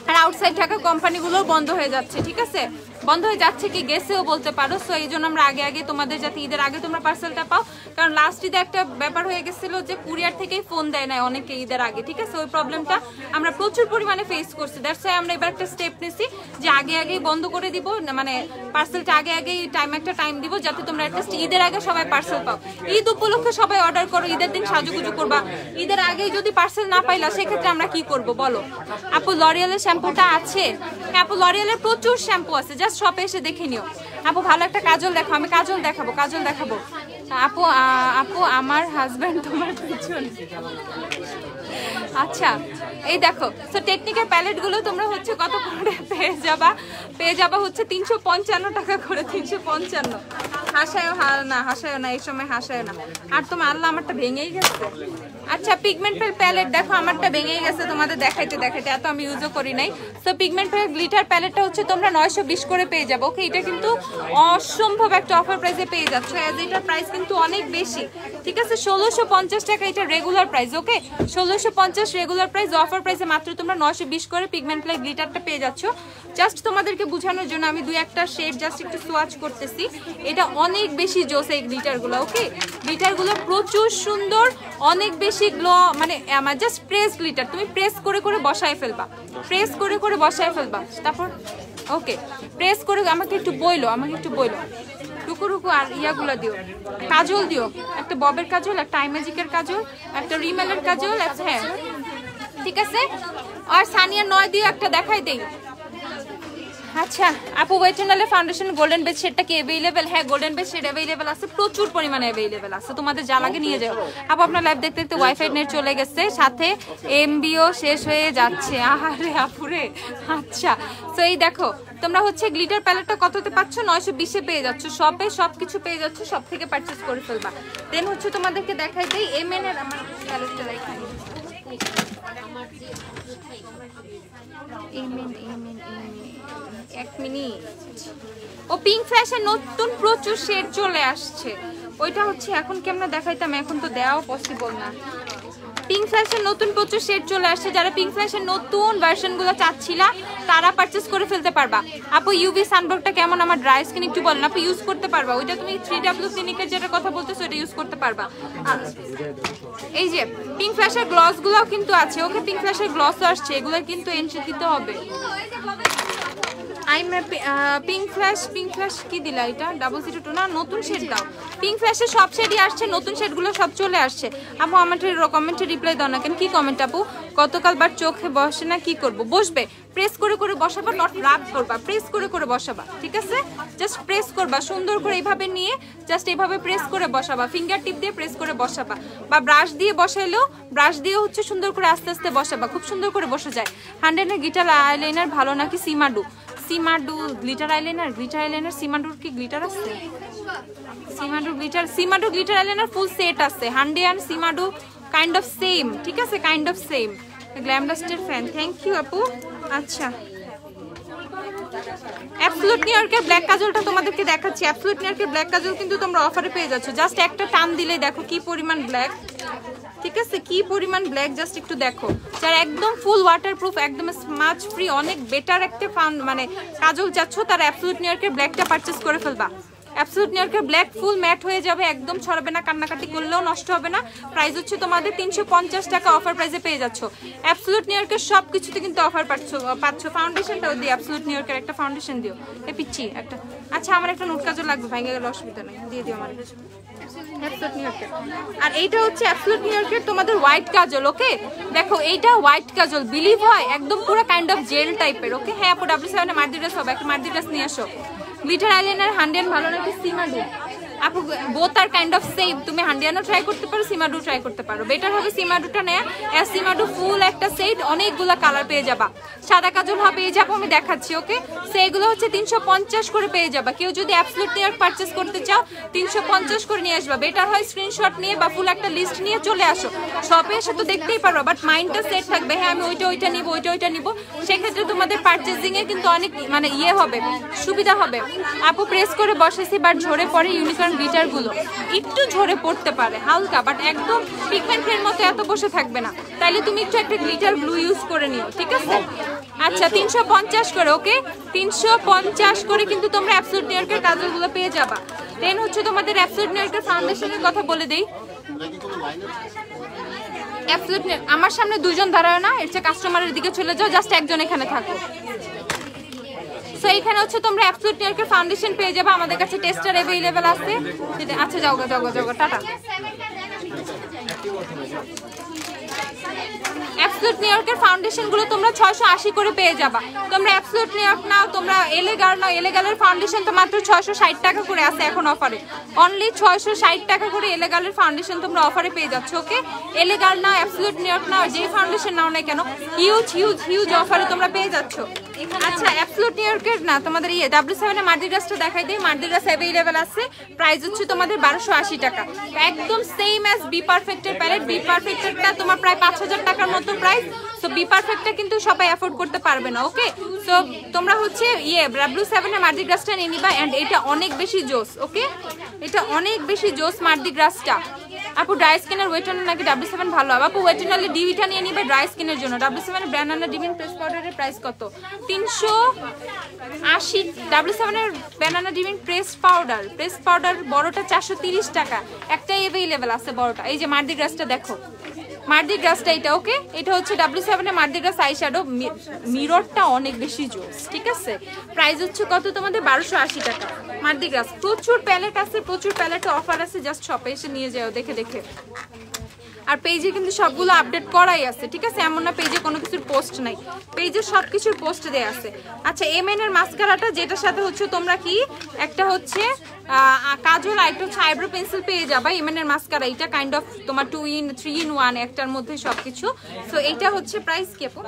আর আউটসাইড থাকা কোম্পানিগুলো বন্ধ হয়ে যাচ্ছে, ঠিক আছে? বন্ধ হয়ে যাচ্ছে কি গেছেও বলতে পারো। সো এই জন্য আমরা আগে তোমাদের, যাতে ঈদের আগে তোমরা পার্সেলটা পাও। কারণ লাস্ট ঈদে একটা ব্যাপার হয়ে গেছিল যে কুরিয়ার থেকেই ফোন দেয় না অনেকে ঈদের আগে, ঠিক আছে? ওই প্রবলেমটা আমরা প্রচুর পরিমাণে ফেস করছি। দ্যাটস ওয়াই আমরা এবার একটা স্টেপ নিছি যে আগেই বন্ধ করে দিব, মানে পার্সেলটা আগেই একটা টাইম দিব, যাতে তোমরা অ্যাটলিস্ট ঈদের আগে সবাই পার্সেল পাও। ঈদ উপলক্ষে সবাই অর্ডার করো, ঈদের দিন সাজুগুজু করবা। ঈদের আগেই যদি পার্সেল না পাইলা, সেক্ষেত্রে আমরা কি করব বলো? আপু লরিয়ালের শ্যাম্পুটা আছে? হ্যাঁ আপু, লরিয়ালের প্রচুর শ্যাম্পু আছে, জাস্ট শপে এসে দেখে নিও। আপু ভালো একটা কাজল দেখো, আমি কাজল দেখাবো। আপু আমার হাজবেন্ড তোমার পিছন। আচ্ছা, এই দেখো, তো টেকনিকের প্যালেট গুলো তোমরা হচ্ছে কত করে পেয়ে যাবা হচ্ছে 355 টাকা করে, 355। হাসায়ও না, এই সময় হাসায়ও না। আর তোমার আল্লাহ, আমারটা ভেঙেই গেছে। আচ্ছা, পিগমেন্ট প্যালেট দেখো, আমারটা ভেঙেই গেছে, তোমাদের দেখাইতে এত আমি ইউজও করি নাই। সো পিগমেন্ট গ্লিটার প্যালেটটা হচ্ছে তোমরা 920 করে পেয়ে যাবো। ওকে, এটা কিন্তু অসম্ভব একটা অফার প্রাইসে পেয়ে যাচ্ছ, এজ এটার প্রাইস কিন্তু অনেক বেশি, ঠিক আছে? 1650 টাকা এটা রেগুলার প্রাইস। ওকে, 1650 রেগুলার প্রাইস, অফার প্রাইসে মাত্র তোমরা 920 করে পিগমেন্ট প্লাই গ্লিটারটা পেয়ে যাচ্ছ। জাস্ট তোমাদেরকে বোঝানোর জন্য আমি 2-1টা শেড জাস্ট একটু সোয়াচ করতেছি। এটা অনেক বেশি জোস এই গ্লিটারগুলো। ওকে, গ্লিটারগুলো প্রচুর সুন্দর, অনেক বেশি গ্লো, মানে আমার জাস্ট প্রেস গ্লিটার, তুমি প্রেস করে বসায় ফেলবা, তারপর ওকে প্রেস করে আমাকে একটু বইলো রুকু আর ইয়াগুলা দিও, কাজল দিও, একটা ববের কাজল, একটা আইম্যাজিকের কাজল, একটা রিমেলের কাজল, হ্যাঁ ঠিক আছে। আর সানিয়া 9 দিও একটা, দেখাই দেই। আচ্ছা আপু, ওয়েট এন্ড ওয়ালের ফাউন্ডেশন গোল্ডেন বেড শেডটা কি अवेलेबल? হ্যাঁ, গোল্ডেন বেড শেড अवेलेबल আছে, প্রচুর পরিমাণে अवेलेबल আছে, তোমাদের যা লাগে নিয়ে যাও। আপু আপনার লাইভ দেখতে দেখতে ওয়াইফাই নেট চলে গেছে, সাথে এমবিও শেষ হয়ে যাচ্ছে। আরে আপুরে, আচ্ছা তো এই দেখো, তোমরা হচ্ছে গ্লিটার প্যালেটটা কততে পাচ্ছ? 920 এ পেয়ে যাচ্ছ, শপে সবকিছু পেয়ে যাচ্ছ, সব থেকে পারচেজ করে ফেলবা। দেন হচ্ছে তোমাদেরকে দেখাই দেই এমএন এর আমার প্যালেটটা দেখাই। এক মিনিট, ও পিঙ্ক ফ্ল্যাশের নতুন প্রচুর শেড চলে আসছে, ওইটা হচ্ছে এখন কেমনে দেখাইতাম, এখন তো দেওয়াও পসিবল না। পিঙ্ক ফ্ল্যাশের নতুন প্রচুর শেড চলে আসছে, যারা পিঙ্ক ফ্ল্যাশের নতুন ভার্সনগুলো চাচ্ছিলা তারা পারচেজ করে ফেলতে পারবা। আপু ইউভি সানব্লকটা কেমন? আমার ড্রাই স্কিন একটু বলেন। আপু ইউজ করতে পারবা, ওইটা তুমি 3W ক্লিনিকের যেটা কথা বলতেছো ওটা ইউজ করতে পারবা। এই যে পিঙ্ক ফ্ল্যাশের গ্লসগুলোও কিন্তু আছে। ওকে, পিঙ্ক ফ্ল্যাশের গ্লসও আসছে, এগুলো কিন্তু এন্ট্রি দিতে হবে। পিঙ্ক ফ্ল্যাশ কি দিলা এটা 002 না নতুন শেড দাও পিঙ্ক ফ্ল্যাশে সব শেডই আসছে নতুন শেডগুলো সব চলে আসছে আপু আমাদের কমেন্টে রিপ্লাই দাও না কেন কি কমেন্ট আপু গতকাল বার চোখে বসে না কি করব বসবে প্রেস করে করে বসাবা নট রাব করবা প্রেস করে করে বসাবা ঠিক আছে জাস্ট প্রেস করবা সুন্দর করে এইভাবে নিয়ে জাস্ট এইভাবে প্রেস করে বসাবা ফিঙ্গার টিপ দিয়ে প্রেস করে বসাবা বা ব্রাশ দিয়ে বসাইলেও ব্রাশ দিয়ে হচ্ছে সুন্দর করে আস্তে আস্তে বসাবা খুব সুন্দর করে বসে যায় 100 এর গ্লিটার আইলাইনার ভালো নাকি সিমাডু গ্লিটার আইলাইনার সিমাডুর কি গ্লিটার আছে সিমাডু গ্লিটার আইলাইনার ফুল সেট আছে 100 এন্ড সিমাডু কাইন্ড অফ সেম ঠিক আছে কাইন্ড অফ সেম গ্ল্যামডাস্টের ফ্যান থ্যাংক ইউ আপু আচ্ছা অ্যাবসলিউট নিউ ইয়র্কের ব্ল্যাক কাজলটা তোমাদেরকে দেখাচ্ছি অ্যাবসলিউট নিউ ইয়র্কের ব্ল্যাক কাজল কিন্তু তোমরা অফারে পেয়ে যাচ্ছ জাস্ট একটা টান দিলেই দেখো কি পরিমাণ ব্ল্যাক ঠিক আছে কি পরিমাণ ব্ল্যাক জাস্ট একটু দেখো যারা একদম ফুল ওয়াটারপ্রুফ একদম স্মাচ ফ্রি অনেক বেটার একটা মানে কাজল চাচ্ছ তারা অ্যাবসলিউট নিউ ইয়র্কের ব্ল্যাকটা পারচেজ করে ফেলবা অ্যাবসলিউট নিউ ইয়র্কের ব্ল্যাক ফুল ম্যাট হয়ে যাবে একদম ছড়াবে না কান্নাকাটি করলেও নষ্ট হবে না প্রাইস হচ্ছে তোমাদের 350 টাকা অফার প্রাইসে পেয়ে যাচ্ছ অ্যাবসলিউট নিউ ইয়র্কের সব কিছুতে কিন্তু অফার পাচ্ছ ফাউন্ডেশনটাও দিই অ্যাবসলিউট নিউ ইয়র্কের একটা ফাউন্ডেশন দিও এ পিচ্ছি একটা আচ্ছা আমার একটা নোট কাজল লাগবে ভাঙে গেলে অসুবিধা নেই দিয়ে দিও আমার অ্যাবসলিউট নিউ ইয়র্কের আর এইটা হচ্ছে অ্যাবসলিউট নিউ ইয়র্কের তোমাদের হোয়াইট কাজল ওকে দেখো এইটা হোয়াইট কাজল বিলিভ হয় একদম পুরো কাইন্ড অফ জেল টাইপের ওকে হ্যাঁ আপু W7 এ মার্দি ড্রেস হবে একটা মার্দি ড্রেস নিয়ে আসো গ্লিটার আইলাইনার 100 ভালো নাকি সিমাডু আপু both R kind of same তুমি 100 ট্রাই করতে পারো সিমাডু ট্রাই করতে পারো বেটার হবে সিমাডুটা নেয়া এস সিমাডু ফুল একটা সেট অনেকগুলা কালার পেয়ে যাবা সাদা কাজল হবে এই যাবো আমি দেখাচ্ছি ওকে সেগুলো হচ্ছে 350 করে পেয়ে যাবা কেউ যদি অ্যাবসলিউট নিউ ইয়র্ক পারচেজ করতে চাও 350 করে নিয়ে আসবা বেটার হয় স্ক্রিনশট নিয়ে বা ফুল একটা লিস্ট নিয়ে চলে আসো শপে এসে তো দেখতেই পারো বাট মাইন্ডটা সেট থাকবে হ্যাঁ আমি ওইটা নিব ওইটা নিব সেক্ষেত্রে তোমাদের পারচেজিং এ কিন্তু অনেক মানে ইয়ে হবে সুবিধা হবে আপু প্রেস করে বসেছি বাট ঝরে পড়ে ইউনিকর্ন গ্লিটার গুলো একটু ঝরে পড়তে পারে হালকা বাট একদম পিগমেন্টের মতো এত বসে থাকবে না তাইলে তুমি একটু একটা গ্লিটার গ্লু ইউজ করে নিও ঠিক আছে আচ্ছা 350 করে ওকে 350 করে কিন্তু তোমরা অ্যাবসলিউট নিউ ইয়র্কের কাজলগুলো পেয়ে যাবা দেন হচ্ছে তোমাদের অ্যাবসলিউট নিউ ইয়র্কের ফাউন্ডেশনের কথা বলে দেই অ্যাবসলিউট আমার সামনে দুইজন দাঁড়ায় না এর চেয়ে কাস্টমারের দিকে চলে যাও জাস্ট একজন এখানে থাকো সো এখানে হচ্ছে তোমরা অ্যাবসলিউট নিউ ইয়র্কের ফাউন্ডেশন পেয়ে যাবে আমাদের কাছে টেস্টার अवेलेबल আছে আচ্ছা যাও টাটা অ্যাবসলিউট নিউ ইয়র্কের ফাউন্ডেশন গুলো তোমরা 680 করে পেয়ে যাবা তোমরা অ্যাবসলিউট নিউ ইয়র্ক নাও তোমরা এলেগালের ফাউন্ডেশন তো মাত্র 660 টাকা করে আছে এখন অফারে অনলি 660 টাকা করে এলেগালের ফাউন্ডেশন তোমরা অফারে পেয়ে যাচ্ছ ওকে এলেগাল নাও অ্যাবসলিউট নিউ ইয়র্ক নাও যে ফাউন্ডেশন নাও না কেন হিউজ অফারে তোমরা পেয়ে যাচ্ছ আচ্ছা অ্যাবসলিউট নিউ ইয়র্কের না তোমাদের W7 এ মার্দি ড্রেসটা দেখাই দেই মার্দি ড্রেস अवेलेबल আছে প্রাইস হচ্ছে তোমাদের 1280 টাকা একদম সেম অ্যাজ বি পারফেক্টের প্যালেট বি পারফেক্টেরটা তোমার প্রায় 5000 টাকার মতো প্রাইস সো বি পারফেক্টটা কিন্তু সবাই অ্যাফোর্ড করতে পারবে না ওকে সো তোমরা হচ্ছে W7 এ মার্দি ড্রেসটা নিয়ে নিবা এন্ড এটা অনেক বেশি জোস ওকে এটা অনেক বেশি জোস মার্দি ড্রেসটা আপু ড্রাই স্কিনের ওয়েটন নাকি W7 ভালো হবে আপু ওয়েটনালি ডিভিটা নিয়ে নিবে ড্রাই স্কিনের জন্য W7 এর ব্যানানা ডিভিন প্রেস পাউডারের প্রাইস কত 380 W7 এর ব্যানানা ডিভিন প্রেস পাউডার বড়টা 430 টাকা একটাই अवेलेबल আছে বড়টা এই যে মার্দি গ্রাসটা দেখো মার্দি গ্রাসটা এটা ওকে এটা হচ্ছে W7 এর মার্দি গ্রাস আইশ্যাডো মিররটা অনেক বেশি জোস ঠিক আছে প্রাইস হচ্ছে কত তোমাদের 1280 টাকা মার্দি গ্রাস প্রচুর প্যালেট আছে প্রচুর প্যালেটে অফার আছে জাস্ট শপে এসে নিয়ে যাও দেখে আর পেজে কিন্তু সবগুলো আপডেট করাই আছে ঠিক আছে এমন না পেজে কোনো কিছুর পোস্ট নাই পেজে সবকিছুর পোস্ট দেয়া আছে আচ্ছা এমএন এর মাস্কারাটা যেটার সাথে হচ্ছে তোমরা কি একটা হচ্ছে কাজল আইটো আইব্রো পেন্সিল পেয়ে যাবা এমএন এর মাস্কারা এটা কাইন্ড অফ তোমার 2 in 3 in 1 একটার মধ্যে সবকিছু সো এইটা হচ্ছে প্রাইস কি আপু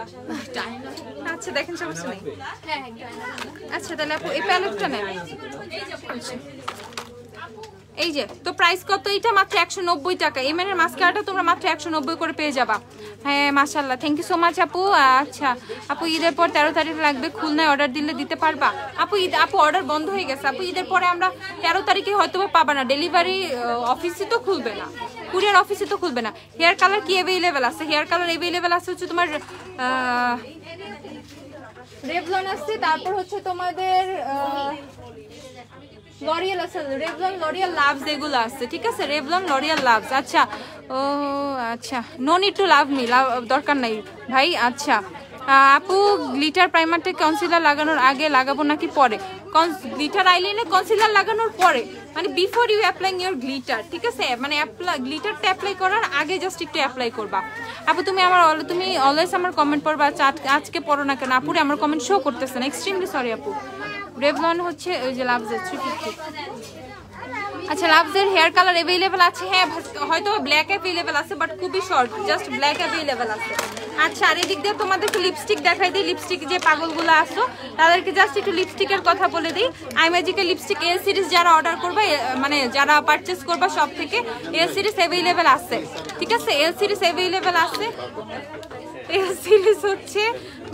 আচ্ছা দেখেন সমস্যা নেই আচ্ছা তাহলে আপু এই প্যালেটটা নেন এই যে তো প্রাইস কত এটা মাত্র 190 টাকা এমএন এর মাস্কারাটা তোমরা মাত্র 190 করে পেয়ে যাবা হ্যাঁ মাশাআল্লাহ থ্যাংক ইউ সো মাচ আপু আচ্ছা আপু ঈদের পর 13 তারিখ লাগবে খুলনায় অর্ডার দিলে দিতে পারবা আপু অর্ডার বন্ধ হয়ে গেছে আপু ঈদের পরে আমরা 13 তারিখে হয়তো পাবা না ডেলিভারি অফিসে তো খুলবে না কুরিয়ার অফিসে তো খুলবে না হেয়ার কালার কি अवेलेबल আছে হেয়ার কালার अवेलेबल আছে হচ্ছে তোমার রেভলন আছে তারপর হচ্ছে তোমাদের লরিয়াল আছে রেভলন লরিয়াল লাভস এগুলো আছে ঠিক আছে রেভলন লরিয়াল লাভস আচ্ছা ও আচ্ছা no need to love me দরকার নাই ভাই আচ্ছা আপু গ্লিটার প্রাইমারটা কনসিলার লাগানোর আগে লাগাবো নাকি পরে? গ্লিটার আইলাইনে কনসিলার লাগানোর পরে, মানে before you applying your glitter, ঠিক আছে? মানে গ্লিটারটা অ্যাপ্লাই করার আগে জাস্ট একটু অ্যাপ্লাই করবা। আপু তুমি অলওয়েজ আমার কমেন্ট পড়বা, আজকে পড়ো না কেন? আপুরে আমার কমেন্ট শো করতেছে না, এক্সট্রিমলি সরি আপু। রেভলন হচ্ছে ওই যে লাভজের 350। আচ্ছা লাভজের হেয়ার কালার অ্যাভেলেবেল আছে? হ্যাঁ হয়তো ব্ল্যাক অ্যাভেলেবেল আছে, বাট খুবই শর্ট, জাস্ট ব্ল্যাক অ্যাভেলেবেল আছে। আচ্ছা আর এদিক দিয়ে তোমাদেরকে লিপস্টিক দেখাই দিই। লিপস্টিক যে পাগলগুলো আসো তাদেরকে জাস্ট একটু লিপস্টিকের কথা বলে দিই। আইম্যাজিকের লিপস্টিক এল সিরিজ যারা অর্ডার করবা, মানে যারা পারচেস করবা সব থেকে এল সিরিজ অ্যাভেলেবেল আছে, ঠিক আছে? এল সিরিজ অ্যাভেলেবেল আছে। এল সিরিজ হচ্ছে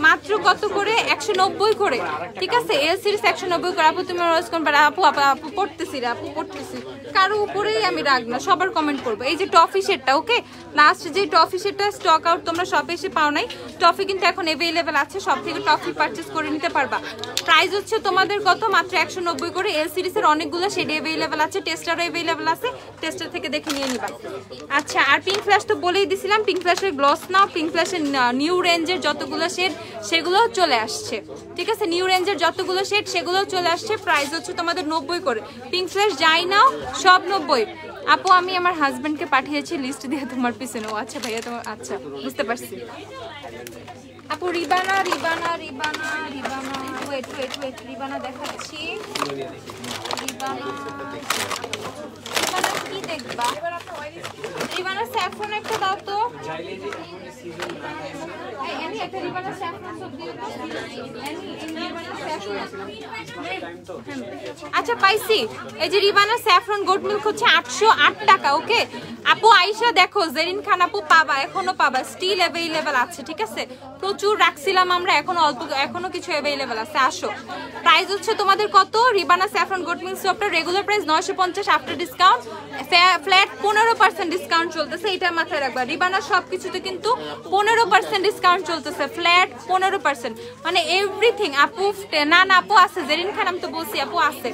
মাত্র কত করে? 190 করে, ঠিক আছে? এল সিরিজ 190 করে। আপু তুমি রোজ কোন আপু আপু পড়তেছি রে, আপু পড়তেছি, কারো উপরেই আমি রাখ না, সবার কমেন্ট করবো। এই যে টফি শেডটা, ওকে লাস্ট যে টফি শেডটা স্টক আউট, তোমরা শপে এসে পাও নাই, টফি কিন্তু এখন অ্যাভেলেবেল আছে, সব থেকে টফি পারচেস করে নিতে পারবা। প্রাইস হচ্ছে তোমাদের কত? মাত্র 190 করে। এল সিরিজের অনেকগুলো শেড অ্যাভেলেবেল আছে, টেস্টারও অ্যাভেলেবেল আছে, টেস্টার থেকে দেখে নিয়ে নিবা। আচ্ছা আর পিঙ্ক ফ্ল্যাশ তো বলেই দিছিলাম, পিঙ্ক ফ্ল্যাশের গ্লস নাও, পিঙ্ক ফ্ল্যাশের নিউ রেঞ্জের যতগুলো শেড সেগুলো চলে আসছে, ঠিক আছে? নিউ রেঞ্জের যতগুলো শেড সেগুলো চলে আসছে। প্রাইস হচ্ছে তোমাদের 90 করে। পিঙ্ক ফ্ল্যাশ যাই নাও সব 90। আপু আমি আমার হাজবেন্ডকে পাঠিয়েছি লিস্ট দিয়ে তোমার পিছনে। ও আচ্ছা ভাইয়া তোমার, আচ্ছা বুঝতে পারছি। আপু রিবানা রিবানা রিবানা রিবানা ওয়েট ওয়েট ওয়েট রিবানা দেখাচ্ছি। রিবানা কি দেখবা? রিবানা স্যাফরন একটা দাও তো। আচ্ছা পাইছি, এই যে রিবানা স্যাফরন গোট মিল্ক হচ্ছে 808 টাকা, ওকে? আপু আইসা দেখো, জেরিন খান আপু পাবা, এখনো পাবা, স্টিল অ্যাভেলেবেল আছে, ঠিক আছে? প্রচুর রাখছিলাম আমরা, এখনো কিছু অ্যাভেলেবেল আছে, আসো। প্রাইস হচ্ছে তোমাদের কত? রিবানা স্যাফরন গোট মিল্ক সোপটার regular price 950, after discount flat 15% discount চলতেছে, এটা মাথায় রাখবা। রিবানা সবকিছুতে কিন্তু 15% ডিসকাউন্ট চলতেছে, ফ্ল্যাট 15%, মানে এভরিথিং। আপু না আপু আছে, জেরিন খান আমি তো বলছি আপু আছে,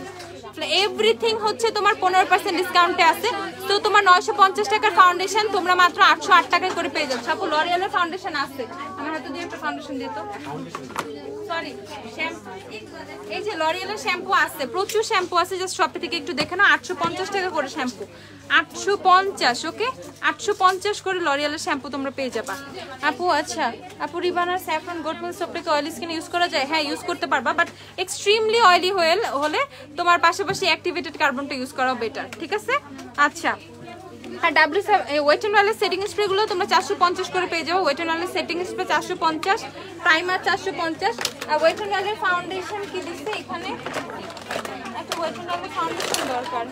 এভরিথিং হচ্ছে তোমার 15% ডিসকাউন্টে আছে। তো তোমার 950 টাকার ফাউন্ডেশন তোমরা মাত্র 808 টাকা করে পেয়ে যাচ্ছ। আপু লরিয়ালের ফাউন্ডেশন আছে, আমার হাতে দিয়ে একটা ফাউন্ডেশন দিত, সরি শ্যাম্পু, এই যে লরিয়ালের শ্যাম্পু আছে, প্রচুর শ্যাম্পু আছে, জাস্ট শপ থেকে একটু দেখে নাও। 850 টাকা করে শ্যাম্পু, 850, ওকে? 850 করে লরিয়ালের শ্যাম্পু তোমরা পেয়ে যাবা। আপু আচ্ছা আপু রিবানার স্যাফরন গোট মিল্ক সোপটাকে অয়েলি স্কিনে ইউজ করা যায়? হ্যাঁ ইউজ করতে পারবা, বাট এক্সট্রিমলি অয়েলি হলে তোমার পাশাপাশি অ্যাক্টিভেটেড কার্বনটা ইউজ করা বেটার, ঠিক আছে? আচ্ছা আর ওয়েট এন্ড ওয়েলের সেটিং স্প্রেগুলো তোমরা 450 করে পেয়ে যাবো। ওয়েট এন্ড ওয়েলের সেটিং স্প্রে 450, প্রাইমার 450। আর ওয়েট এন্ড ওয়েলের ফাউন্ডেশন কি দিচ্ছে এখানে? একটা ওয়েট এন্ড ওয়েলের ফাউন্ডেশন দরকার।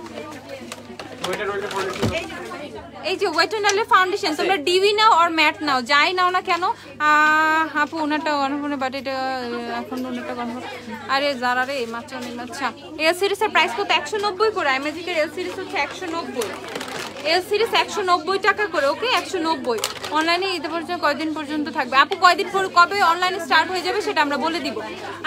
এই যে ওয়েট এন্ড ওয়েলের ফাউন্ডেশন তোমরা ডিভি নাও আর ম্যাট নাও, যাই নাও না কেন। আপু ওনারটা অনফোনে, বাট এটা এখন ওনারটা কনফার্ম। আরে যারা রে মাত্র নেই। আচ্ছা এল সিরিজের প্রাইস কত? 190 করে। আইম্যাজিকের এল সিরিজ হচ্ছে 190, এল সিরিজ 190 টাকা করে, ওকে? 190। অনলাইনে ঈদ পর্যন্ত কয়দিন পর্যন্ত থাকবে? আপু কয়দিন পর, কবে অনলাইনে স্টার্ট হয়ে যাবে সেটা আমরা বলে দিব।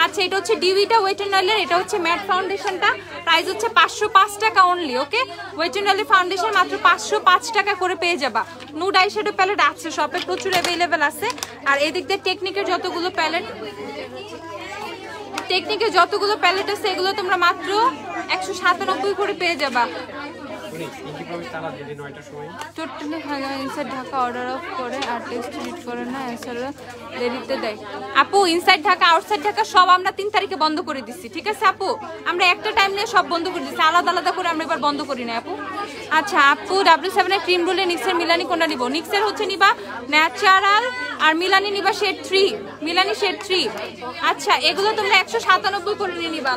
আচ্ছা এটা হচ্ছে ডিভিটা ওয়েট এন্ড ওয়েলের, এটা হচ্ছে ম্যাট ফাউন্ডেশনটা, প্রাইস হচ্ছে 505 টাকা অনলি, ওকে? ওয়েট এন্ড ওয়েলের ফাউন্ডেশন মাত্র 505 টাকা করে পেয়ে যাবা। নুড আই শ্যাডো প্যালেট আছে শপে, প্রচুর অ্যাভেলেবেল আছে। আর এদিক দিয়ে টেকনিকের যতগুলো প্যালেট আছে এগুলো তোমরা মাত্র 197 করে পেয়ে যাবা। ঢাকা অর্ডার অফ করে আর টেক্সট রিড করে না, দেরিতে দেয়। আপু ইনসাইড ঢাকা আউটসাইড ঢাকা সব আমরা 3 তারিখে বন্ধ করে দিচ্ছি, ঠিক আছে আপু? আমরা একটা টাইম নিয়ে সব বন্ধ করে দিচ্ছি, আলাদা আলাদা করে আমরা এবার বন্ধ করি না আপু। আচ্ছা আপু W7 এর ক্রিম রোলে নিক্সের মিলানি কোনটা নিব? নিক্সের হচ্ছে নিবা ন্যাচারাল, আর মিলানি নিবা শেড 3, মিলানি শেড 3। আচ্ছা এগুলো তোমরা 197 করে নিয়ে নিবা,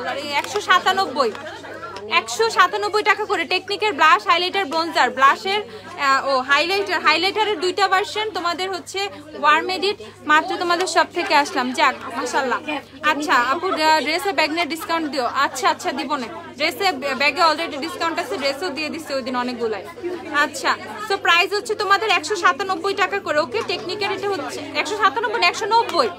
197 টাকা করে। টেকনিকের ব্লাশ, হাইলাইটার, ব্রোঞ্জার, ব্লাশের হাইলাইটারের 2টা ভার্সন তোমাদের হচ্ছে ওয়ার্ম এডিট, মাত্র তোমাদের সব থেকে আসলাম, যাক মাশাআল্লাহ। আচ্ছা আপু ড্রেসে ব্যাগনের ডিসকাউন্ট দিও। আচ্ছা দিব না, ড্রেসে ব্যাগে অলরেডি ডিসকাউন্ট আছে, ড্রেসও দিয়ে দিচ্ছে ওই দিন অনেকগুলাই। আচ্ছা সো প্রাইস হচ্ছে তোমাদের 197 টাকা করে, ওকে? টেকনিকের এটা হচ্ছে 197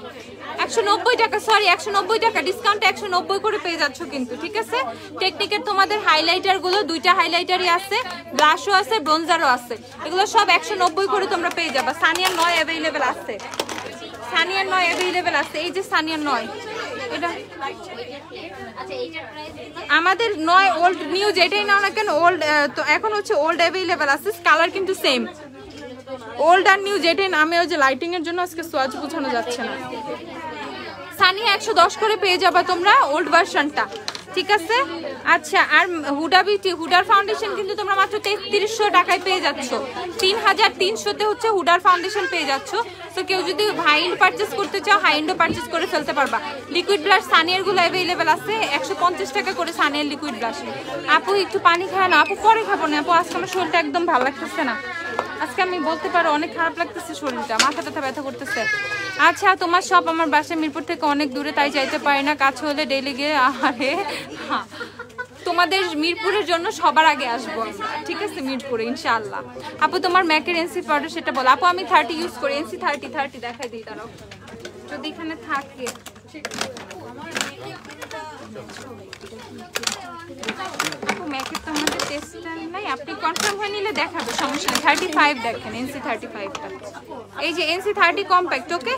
190 টাকা, সরি 190 টাকা, ডিসকাউন্ট 190 করে পেয়ে যাচ্ছ কিন্তু, ঠিক আছে? টেকনিকের তোমাদের হাইলাইটার গুলো 2টা হাইলাইটারই আছে, ব্লাশও আছে, ব্রোঞ্জারও আছে, এগুলো সব 190 করে তোমরা পেয়ে যাবা। সানিয়া 9 অ্যাভেলেবেল আছে, সানিয়ার 9 অ্যাভেলেবেল আছে। এই যে সানিয়ার 9, এটা আমাদের 9 ওল্ড নিউ যেটাই নাও না কেন, ওল্ড তো এখন হচ্ছে ওল্ড অ্যাভেলেবেল আছে, কালার কিন্তু সেম। ওল্ড আর নিউ যেটাই নামে, ওই যে লাইটিং এর জন্য আজকে সোয়াচ বোঝানো যাচ্ছে না। সানিয়া 110 করে পেয়ে যাবা তোমরা ওল্ড ভার্সনটা, ঠিক আছে। আচ্ছা, আর হুডা বিউটি, হুডার ফাউন্ডেশন কিন্তু তোমরা মাত্র 3300 টাকায় পেয়ে যাচ্ছ। 3300-তে হচ্ছে হুডার ফাউন্ডেশন পেয়ে যাচ্ছ। তো কেউ যদি হাই এন্ড পারচেস করতে চাও, হাই এন্ডও পারচেস করে ফেলতে পারবা। লিকুইড ব্লাশ সানিয়ার গুলো অ্যাভেলেবেল আছে 150 টাকা করে সানিয়ার লিকুইড ব্লাশ। আপু একটু পানি খায় না? আপু পরে খাবো না আপু, আজকে আমার শরীরটা একদম ভালো লাগতেছে না। আজকে আমি বলতে পারো অনেক খারাপ লাগতেছে শরীরটা, মাথা ব্যথা ব্যথা করতেছে। আচ্ছা, তোমার সব আমার বাসা মিরপুর থেকে অনেক দূরে, তাই যাইতে পারি না, কাছে হলে ডেইলি গিয়ে। আরে তোমাদের মিরপুরের জন্য সবার আগে আসবো আমরা, ঠিক আছে, মিরপুরে ইনশাআল্লাহ। আপু তোমার ম্যাকের এনসি পাউডার সেটা বলো। আপু আমি 30 ইউজ করি, এনসি 30 দেখাই দিই দাঁড়াও যদি এখানে থাকে। আপু ম্যাকের তো আমাদের টেস্টার নাই, আপনি কনফার্ম হয়ে নিলে দেখাবো, সমস্যা নেই। 35 দেখেন, এনসি 35টা, এই যে এনসি 30 কম্প্যাক্ট। ওকে,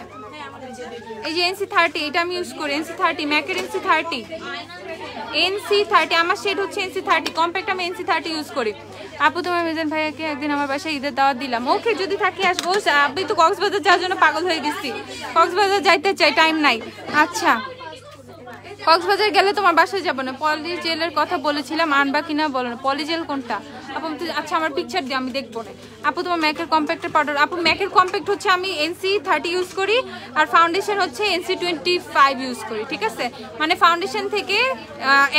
এই যে এনসি 30, এটা আমি ইউজ করি, এনসি 30 ম্যাকের এনসি 30, এনসি 30 আমার শেড হচ্ছে এনসি 30 কম্প্যাক্ট, আমি এনসি 30 ইউজ করি। আপু তোমার মিজান ভাইয়াকে একদিন আমার বাসায় ঈদের দাওয়াত দিলাম। ওকে, যদি থাকি আসবো। আমি তো কক্সবাজার যাওয়ার জন্য পাগল হয়ে গেছি, কক্সবাজার যাইতে চাই, টাইম নাই। আচ্ছা, কক্সবাজার গেলে তোমার বাসায় যাবো না। পলিজেলের কথা বলেছিলাম, আনবা কিনা বলো না। পলিজেল কোনটা আপু? আচ্ছা, আমার পিকচার দিয়ে আমি দেখবো না। আপু তোমার ম্যাকের কম্প্যাক্টের পাউডার। আপু ম্যাকের কম্প্যাক্ট হচ্ছে আমি এনসি 30 ইউজ করি, আর ফাউন্ডেশন হচ্ছে এনসি 25 ইউজ করি, ঠিক আছে। মানে ফাউন্ডেশন থেকে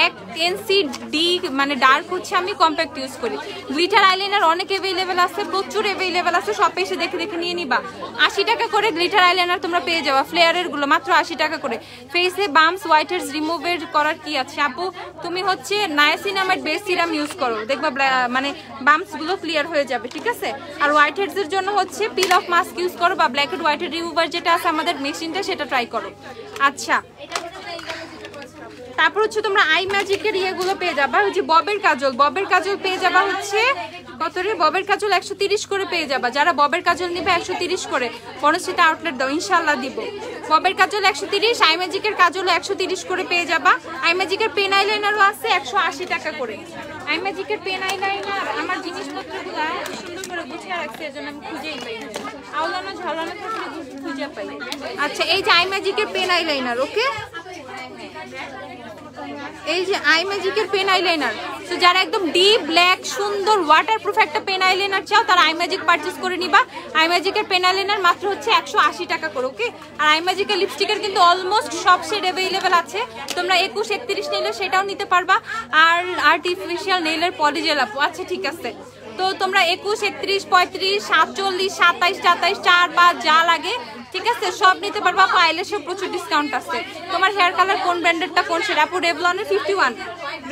এক এনসি ডি মানে ডার্ক হচ্ছে আমি কম্প্যাক্ট ইউজ করি। গ্লিটার আইলাইনার অনেক অ্যাভেলেবেল আছে, প্রচুর অ্যাভেলেবেল আছে, সব এসে দেখে দেখে নিয়ে নিবা। 80 টাকা করে গ্লিটার আইলাইনার তোমরা পেয়ে যাবা, ফ্লেয়ারের গুলো মাত্র 80 টাকা করে। ফেসে বাম্পস হোয়াইটার্স রিমুভের করার কি আছে আপু? তুমি হচ্ছে নায়াসিনামাইড বেস সিরাম ইউজ করো, দেখবা মানে বাম্পস গুলো ক্লিয়ার হয়ে যাবে, ঠিক আছে। আর হোয়াইট হেডস এর জন্য হচ্ছে পিল অফ মাস্ক ইউজ করো, বা black head white head remover যেটা আছে আমাদের মেশিনটা, সেটা ট্রাই করো। আচ্ছা, তারপর হচ্ছে তোমরা আই ম্যাজিকের ইয়েগুলো পেয়ে যাবা, ওই যে ববের কাজল, ববের কাজল পেয়ে যাবা হচ্ছে কত রে? ববের কাজল 130 করে পেয়ে যাবা। যারা ববের কাজল নিবে 130 করে, বনশ্রীতে আউটলেট দাও, ইনশাল্লাহ দিব। ববের কাজল 130, আই ম্যাজিকের কাজলও 130 করে পেয়ে যাবা। আই ম্যাজিকের পেন আইলাইনারও আছে 180 টাকা করে। আই ম্যাজিকের পেন আইলাইনার আমার জিনিসপত্রগুলো সুন্দর করে গুছিয়ে রাখছি, এজন্য আমি খুঁজেই পাই, আওলানো ঝালানো থাকলে খুঁজে পাই। আচ্ছা, এই যে আই ম্যাজিকের পেন আইলাইনার, ওকে, এই যে আই ম্যাজিকের পেন আইলাইনার। তো যারা একদম ডিপ ব্ল্যাক সুন্দর ওয়াটারপ্রুফ একটা পেন আইলাইনার চাও, তারা আই ম্যাজিক পারচেজ করে নিবা। আই ম্যাজিকের পেন আইলাইনার মাত্র হচ্ছে 180 টাকা করে, ওকে। আর আই ম্যাজিকের লিপস্টিকের কিন্তু অলমোস্ট সব শেড অ্যাভেলেবেল আছে, তোমরা 21, 31 নেইলে সেটাও নিতে পারবা। আর আর্টিফিশিয়াল নেইলের পলিজেল আপু, আচ্ছা ঠিক আছে। তো তোমরা 21, 31, 35, 47, 27, 24, 4, 5 যা লাগে, ঠিক আছে, সব নিতে পারবা। আইল্যাশেও প্রচুর ডিসকাউন্ট আছে। তোমার হেয়ার কালার কোন ব্র্যান্ডেরটা কোন সেটা আপু? রেভলনের 51,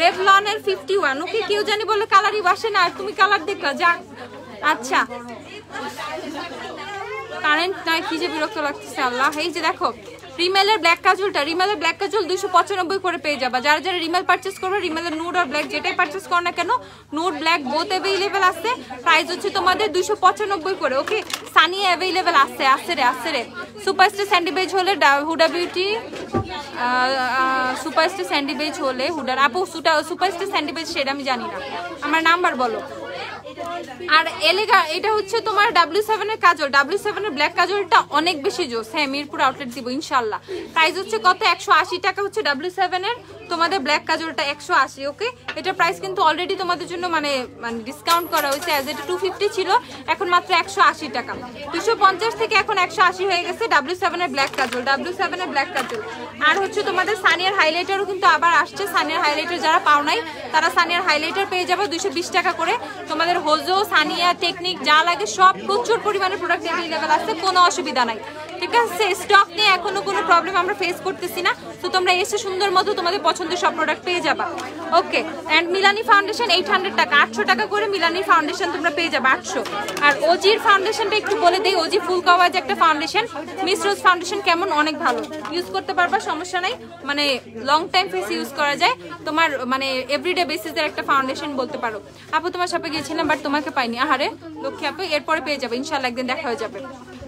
রেভলনের 51, ওকে। কেউ জানি বলে কালারই বাসে না, আর তুমি কালার দেখলা যা। আচ্ছা, কারেন্ট নাই, কি যে বিরক্ত লাগতেছে আল্লাহ। এই যে দেখো রিমেলের ব্ল্যাক কাজলটা, রিমেলের ব্ল্যাক কাজল 295 করে পেয়ে যাবা। যারা যারা রিমেল পারচেস করবে, রিমেলের নুড আর ব্ল্যাক যেটাই পারচেস করো না কেন, নুড ব্ল্যাক বোথ অ্যাভেলেবেল আছে। প্রাইস হচ্ছে তোমাদের 295 করে, ওকে। সানিয়া অ্যাভেলেবেল আছে, আছে রে। সুপারস্টার স্যান্ডি বেজ হলে Huda beauty, superstar sandy beige হলে হুডার আপু, সুপারস্টার স্যান্ডি বেজ সেটা আমি জানি না, আমার নাম্বার বলো। আর এলেগা এটা হচ্ছে তোমার W7 এর কাজল, W7 এর ব্ল্যাক কাজলটা অনেক বেশি জোস। হ্যাঁ, মিরপুর আউটলেট দিব ইনশাআল্লাহ। প্রাইস হচ্ছে কত? 180 টাকা হচ্ছে W7 এর তোমাদের ব্ল্যাক কাজলটা, 180, ওকে। এটা প্রাইস কিন্তু অলরেডি তোমাদের জন্য মানে ডিসকাউন্ট করা হয়েছে, অ্যাজ এটা 250 ছিল, এখন মাত্র 180 টাকা। 250 থেকে এখন 180 হয়ে গেছে W7 এর ব্ল্যাক কাজল, W7 এর ব্ল্যাক কাজল। আর হচ্ছে তোমাদের সানিয়ার হাইলাইটারও কিন্তু আবার আসছে। সানিয়ার হাইলাইটার যারা পাও নাই, তারা সানিয়ার হাইলাইটার পেয়ে যাবে 220 টাকা করে। তোমাদের হোজো, সানিয়া, টেকনিক যা লাগে সব প্রচুর পরিমাণে প্রোডাক্ট অ্যাভেলেবেল আছে, কোনো অসুবিধা নাই, ঠিক আছে। স্টক নিয়ে এখনো কোনো প্রবলেম আমরা ফেস করতেছি না। তো তোমরা এসে সুন্দর মতো তোমাদের পছন্দের সব প্রোডাক্ট পেয়ে যাবা, ওকে। অ্যান্ড মিলানি ফাউন্ডেশন 800 টাকা, 800 টাকা করে মিলানি ফাউন্ডেশন তোমরা পেয়ে যাবে, 800। আর ওজির ফাউন্ডেশনটা একটু বলে দিই, ওজি ফুল কভার একটা ফাউন্ডেশন, মিস রোজ ফাউন্ডেশন কেমন, অনেক ভালো, ইউজ করতে পারবা, সমস্যা নাই, মানে লং টাইম ফেস ইউজ করা যায়। তোমার মানে এভরিডে বেসিসের একটা ফাউন্ডেশন বলতে পারো। আপু তোমার শপে গিয়েছিলাম বাট তোমাকে পাইনি, আহারে লক্ষ্মী আপু, এরপরে পেয়ে যাবে ইনশাআল্লাহ, একদিন দেখা হয়ে যাবে।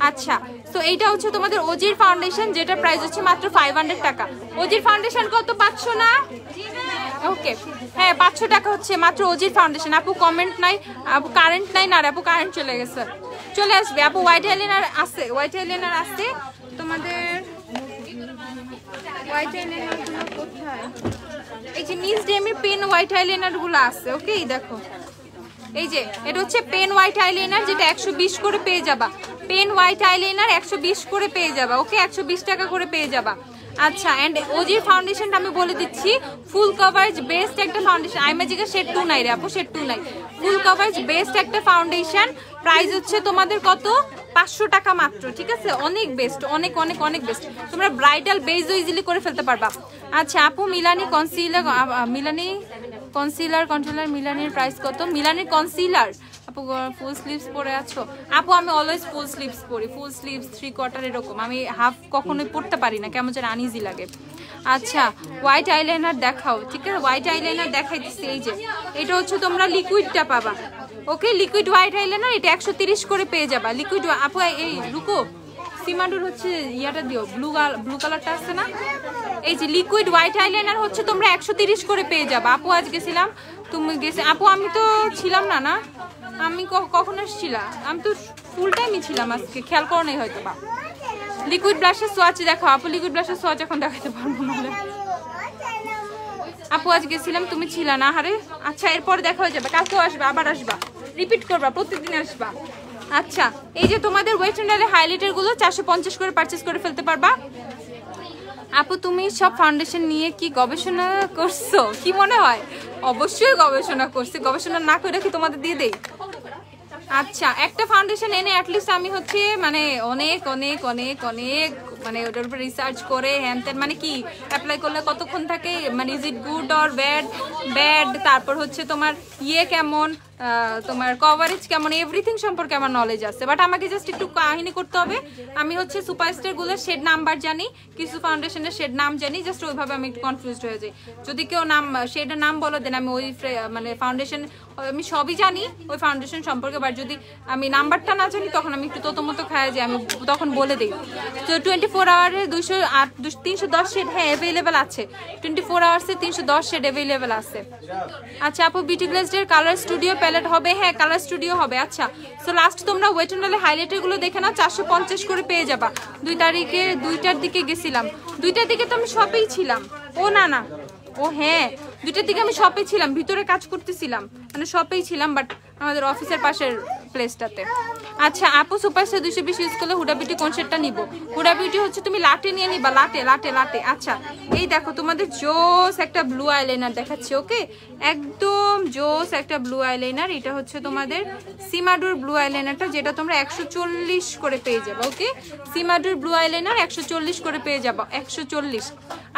আচ্ছা, তো এইটা হচ্ছে তোমাদের ওজির ফাউন্ডেশন, যেটা প্রাইস হচ্ছে মাত্র 500 টাকা। ওজির ফাউন্ডেশন কত পাচ্ছ না? ওকে, হ্যাঁ 500 টাকা হচ্ছে মাত্র ওজির ফাউন্ডেশন। আপু কমেন্ট নাই, আপু কারেন্ট নাই, না আপু কারেন্ট চলে গেছে, চলে আসবে আপু। হোয়াইট আইলাইনার আছে, হোয়াইট আইলাইনার আছে তোমাদের। হোয়াইট আইলাইনার গুলো কোথায়? এই যে নিজ ডেমির পেন হোয়াইট আইলাইনার গুলো আছে। ওকে, দেখো এই যে এটা হচ্ছে পেন হোয়াইট আইলাইনার, যেটা 120 করে পেয়ে যাবা। পেন হোয়াইট আইলাইনার 120 করে পেয়ে যাবা। ওকে, 120 টাকা করে পেয়ে যাবা। আচ্ছা, এন্ড ওজির ফাউন্ডেশনটা আমি বলে দিচ্ছি, ফুল কভারেজ বেস্ট একটা ফাউন্ডেশন। আইম্যাজিকে শেড 2 নাই রে আপু, শেড 2 নাই। ফুল কভারেজ বেস্ট একটা ফাউন্ডেশন, প্রাইস হচ্ছে তোমাদের কত? 500 টাকা মাত্র। ঠিক আছে, অনেক বেস্ট, অনেক অনেক অনেক বেস্ট। তোমরা ব্রাইডাল বেজও ইজিলি করে ফেলতে পারবা। আচ্ছা আপু, Milani concealer, Milani concealer মিলানির price কত? মিলানির কনসিলার আপু ফুল স্লিভস পরে আছো? আপু আমি অলওয়েজ ফুল স্লিভস পরি, ফুল স্লিভস 3/4 এরকম। আমি হাফ কখনোই পরতে পারি না, কেমন যেন আনইজি লাগে। আচ্ছা, হোয়াইট আইলাইনার দেখাও। ঠিক আছে, হোয়াইট আইলাইনার দেখাইতেছি। এই যে এটা হচ্ছে তোমরা লিকুইডটা পাবা। ওকে, লিকুইড হোয়াইট আইলাইনার এটা 130 করে পেয়ে যাবা। লিকুইড আপু এই রুকো, সিমাডুর হচ্ছে ইয়াটা দিও, ব্লু কালারটা আছে না? এই যে লিকুইড হোয়াইট আইলাইনার হচ্ছে তোমরা 130 করে পেয়ে যাবা। আপু আজ গেছিলাম, তুমি গেছে? আপু আমি তো ছিলাম না। না আমি কখন আসছিলাম? আমি তো ফুল টাইমই ছিলাম আজকে, খেয়াল করো নাই হয়তো বা। লিকুইড ব্লাশের সোয়াচ দেখো আপু, লিকুইড ব্লাশের সোয়াচ এখন দেখাতে পারবো না। আপু আজ গেছিলাম, তুমি ছিলা না। আরে আচ্ছা, এরপর দেখা হয়ে যাবে, কালকেও আসবা, আবার আসবা, রিপিট করবা, প্রত্যেকদিন আসবা। আচ্ছা, এই যে তোমাদের ওয়েস্টার্ন হাইলাইটার গুলো 450 করে পারচেজ করে ফেলতে পারবা। আপু তুমি সব ফাউন্ডেশন নিয়ে কি গবেষণা করছো? কি মনে হয়? অবশ্যই গবেষণা করছি, গবেষণা না করে কি তোমাদের দিয়ে দেই? আচ্ছা, একটা ফাউন্ডেশন এনে অ্যাটলিস্ট আমি হচ্ছে মানে অনেক অনেক অনেক অনেক মানে ওটার উপর রিসার্চ করে হ্যান ত্যান, মানে কি অ্যাপ্লাই করলে কতক্ষণ থাকে, মানে is it good or bad, তারপর হচ্ছে তোমার ইয়ে কেমন, তোমার কভারেজ কেমন, এভরিথিং সম্পর্কে আমার নলেজ আছে। বাট আমাকে জাস্ট একটু কাহিনী করতে হবে। আমি হচ্ছে সুপারস্টার গুলোর শেড নাম্বার জানি, কিছু ফাউন্ডেশনের শেড নাম জানি, জাস্ট ওইভাবে আমি একটু কনফিউজড হয়ে যাই। যদি কেউ নাম শেডের নাম বলো দেন আমি ওই মানে ফাউন্ডেশন আমি সবই জানি ওই ফাউন্ডেশন সম্পর্কে। বাট যদি আমি নাম্বারটা না জানি তখন আমি একটু ততমতো খায় যে আমি তখন বলে দিই। তো 24 আওয়ারে 310 শেড হ্যাঁ অ্যাভেলেবেল আছে, 24 আওয়ার্সে 310 শেড অ্যাভেলেবেল আছে। আচ্ছা আপু, বিউটি গ্লেজের কালার স্টুডিও প্যালেট হবে? হ্যাঁ কালার স্টুডিও হবে। আচ্ছা, সো লাস্ট তোমরা ওয়েটনালে হাইলাইটার গুলো দেখে নাও, 450 করে পেয়ে যাবা। 2 তারিখে 2টার দিকে গেছিলাম, 2টার দিকে তো আমি শপেই ছিলাম। ও না না, ও হ্যাঁ 2টার দিকে আমি শপে ছিলাম, ভিতরে কাজ করতেছিলাম, মানে শপেই ছিলাম, বাট আমাদের অফিসের পাশের প্লেসটাতে। আচ্ছা আপু, সুপারস্টার 220 ইউজ করলে হুডা বিউটি কোন শেডটা নিব? হুডা বিউটি হচ্ছে তুমি লাটে নিয়ে নিবা, লাটে লাটে লাটে। আচ্ছা এই দেখো তোমাদের জোস একটা ব্লু আইলাইনার দেখাচ্ছি। ওকে, একদম জোস একটা ব্লু আইলাইনার। এটা হচ্ছে তোমাদের সিমাডুর ব্লু আইলাইনারটা, যেটা তোমরা 140 করে পেয়ে যাবে। ওকে, সিমাডুর ব্লু আইলাইনার 140 করে পেয়ে যাবো, 140।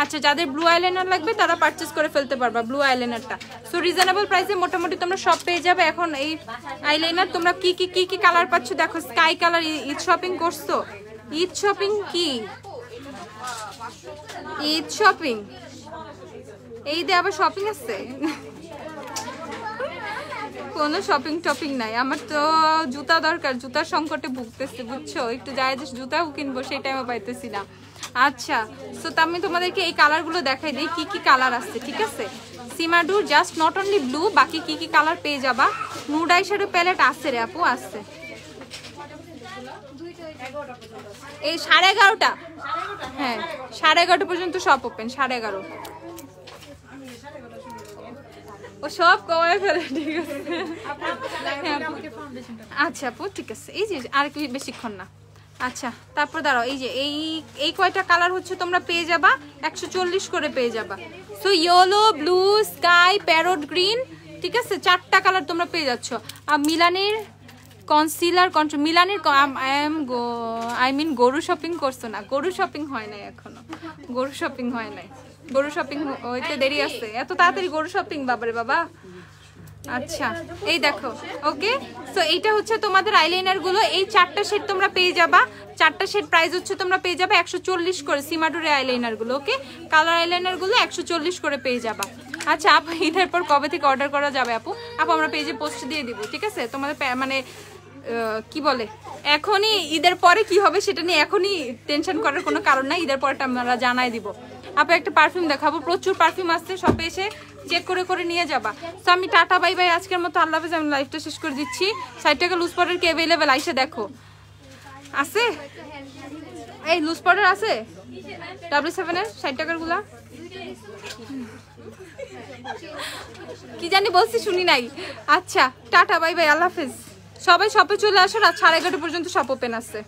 আচ্ছা, যাদের ব্লু আইলাইনার লাগবে তারা পারচেজ করে ফেলতে পারবা ব্লু আইলাইনারটা। সো রিজনেবল প্রাইসে মোটামুটি তোমরা সব পেয়ে যাবে। এখন এই আইলাইনার তোমরা কি কি কি কি কালার পাচ্ছ দেখো। স্কাই কালার, ঈদ শপিং করছো? ঈদ শপিং কি? ঈদ শপিং এই দে আবার শপিং আছে? কোনো শপিং টপিং নাই আমার তো। জুতা দরকার, জুতার সংকটে ভুগতেছে বুঝছো, একটু যায় যে জুতাও কিনবো সেই টাইমে পাইতেছি না। আচ্ছা, সো আমি তোমাদেরকে এই কালারগুলো দেখাই দিই কি কি কালার আসছে। ঠিক আছে, সিমাডুর জাস্ট নট অনলি ব্লু, বাকি কি কি কালার পেয়ে যাবা। নুড আই শ্যাডো প্যালেট আছে রে আপু, আছে এই 11:30টা। হ্যাঁ 11:30 পর্যন্ত সব ওপেন, 11:30। ও সব কমায় ফেলে, ঠিক আছে। আচ্ছা আপু ঠিক আছে, এই যে আর কি বেশিক্ষণ না। আচ্ছা তারপর দাঁড়াও, এই যে এই কয়টা কালার হচ্ছে তোমরা পেয়ে যাবা 140 করে পেয়ে যাবা। So yellow, blue, sky, parrot green, ঠিক আছে 4টা কালার তোমরা পেয়ে যাচ্ছ। আর মিলানের কনসিলার মিলানের আই মিন গরু শপিং করছো না? গরু শপিং হয় নাই এখনো, গরু শপিং হয় নাই, গরু শপিং হইতে দেরি আছে। এত তাড়াতাড়ি গরু শপিং বাবারে বাবা। আচ্ছা এই দেখো। ওকে, সো এইটা হচ্ছে তোমাদের আইলাইনার গুলো। এই 4টা শেড তোমরা পেয়ে যাবা, 4টা শেড প্রাইস হচ্ছে তোমরা পেয়ে যাবে 140 করে। সিমাডুরের আইলাইনার গুলো, ওকে কালার আইলাইনার গুলো 140 করে পেয়ে যাবা। আচ্ছা আপু, ঈদের পর কবে থেকে অর্ডার করা যাবে? আপু আমরা পেজে পোস্ট দিয়ে দিব, ঠিক আছে? তোমাদের মানে কি বলে এখনই ঈদের পরে কি হবে সেটা নিয়ে এখনই টেনশন করার কোনো কারণ নাই, ঈদের পরটা আমরা জানাই দিব। আপু একটা পারফিউম দেখাবো, প্রচুর পারফিউম আসছে, শপে এসে চেক করে করে নিয়ে যাবা। তো আমি টাটা বাই বাই, আজকের মতো আল্লাহ হাফেজ, আমি লাইভটা শেষ করে দিচ্ছি। 60 টাকা লুজ পাউডার কি অ্যাভেলেবেল আইসা দেখো, আছে এই লুজ পাউডার আছে W7 এর 60 টাকার গুলা, কি জানি বলছি শুনি নাই। আচ্ছা টাটা বাই বাই, আল্লাহ হাফেজ, সবাই শপে চলে আসো, রাত 11:30 পর্যন্ত শপ ওপেন আছে।